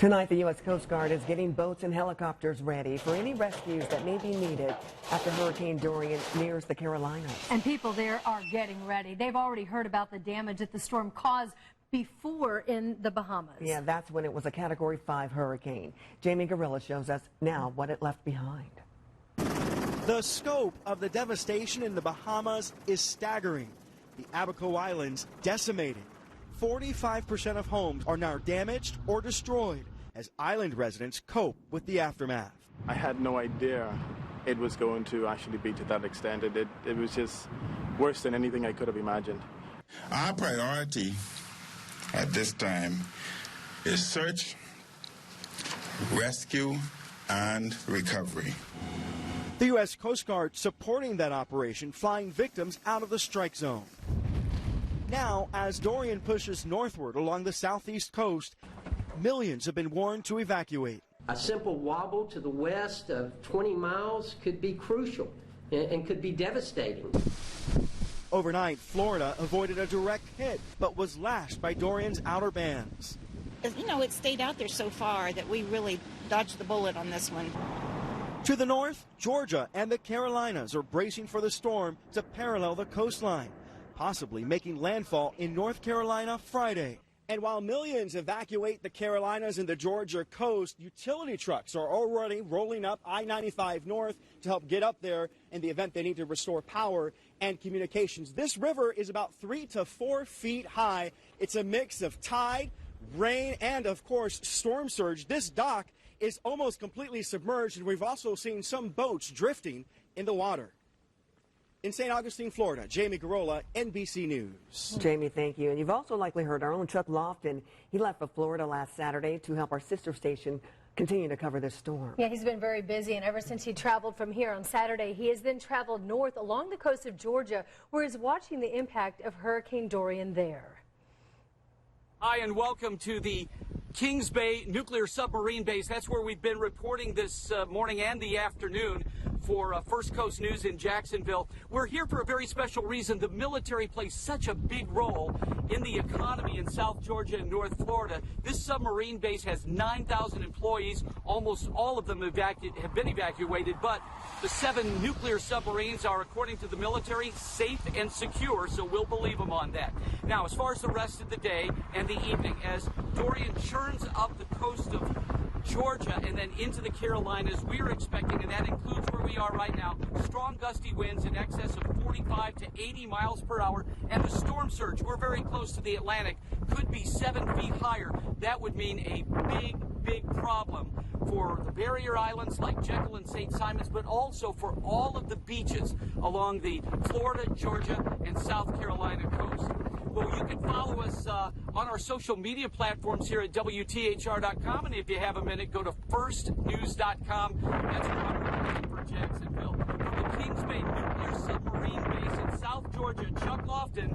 Tonight, the U.S. Coast Guard is getting boats and helicopters ready for any rescues that may be needed after Hurricane Dorian nears the Carolinas. And people there are getting ready. They've already heard about the damage that the storm caused before in the Bahamas. Yeah, that's when it was a Category 5 hurricane. Jamie Gorilla shows us now what it left behind. The scope of the devastation in the Bahamas is staggering. The Abaco Islands decimated. 45% of homes are now damaged or destroyed as island residents cope with the aftermath. I had no idea it was going to actually be to that extent. It was just worse than anything I could have imagined. Our priority at this time is search, rescue, and recovery. The U.S. Coast Guard supporting that operation, flying victims out of the strike zone. Now, as Dorian pushes northward along the southeast coast, millions have been warned to evacuate. A simple wobble to the west of 20 miles could be crucial and could be devastating. Overnight, Florida avoided a direct hit, but was lashed by Dorian's outer bands. You know, it stayed out there so far that we really dodged the bullet on this one. To the north, Georgia and the Carolinas are bracing for the storm to parallel the coastline, possibly making landfall in North Carolina Friday. And while millions evacuate the Carolinas and the Georgia coast, utility trucks are already rolling up I-95 north to help get up there in the event they need to restore power and communications. This river is about 3 to 4 feet high. It's a mix of tide, rain, and of course, storm surge. This dock is almost completely submerged, and we've also seen some boats drifting in the water. In St. Augustine, Florida, Jamie Garola, NBC News. Jamie, thank you. And you've also likely heard our own Chuck Lofton. He left for Florida last Saturday to help our sister station continue to cover this storm. Yeah, he's been very busy, and ever since he traveled from here on Saturday, he has then traveled north along the coast of Georgia, where he's watching the impact of Hurricane Dorian there. Hi, and welcome to the Kings Bay Nuclear Submarine Base. That's where we've been reporting this morning and the afternoon for First Coast News in Jacksonville. We're here for a very special reason. The military plays such a big role in the economy in South Georgia and North Florida. This submarine base has 9,000 employees. Almost all of them have been evacuated, but the 7 nuclear submarines are, according to the military, safe and secure, so we'll believe them on that. Now, as far as the rest of the day and the evening, as Dorian churns up the coast of Georgia and then into the Carolinas, we are expecting, and that includes where we are right now, strong gusty winds in excess of 45 to 80 miles per hour, and the storm surge, we're very close to the Atlantic, could be 7 feet higher. That would mean a big problem for the barrier islands like Jekyll and St. Simons, but also for all of the beaches along the Florida, Georgia, and South Carolina coast. Well, you can follow us on our social media platforms here at WTHR.com, and if you have a minute, go to firstnews.com. That's where I'm reporting for Jacksonville. From the Kings Bay Nuclear Submarine Base in South Georgia, Chuck Lofton,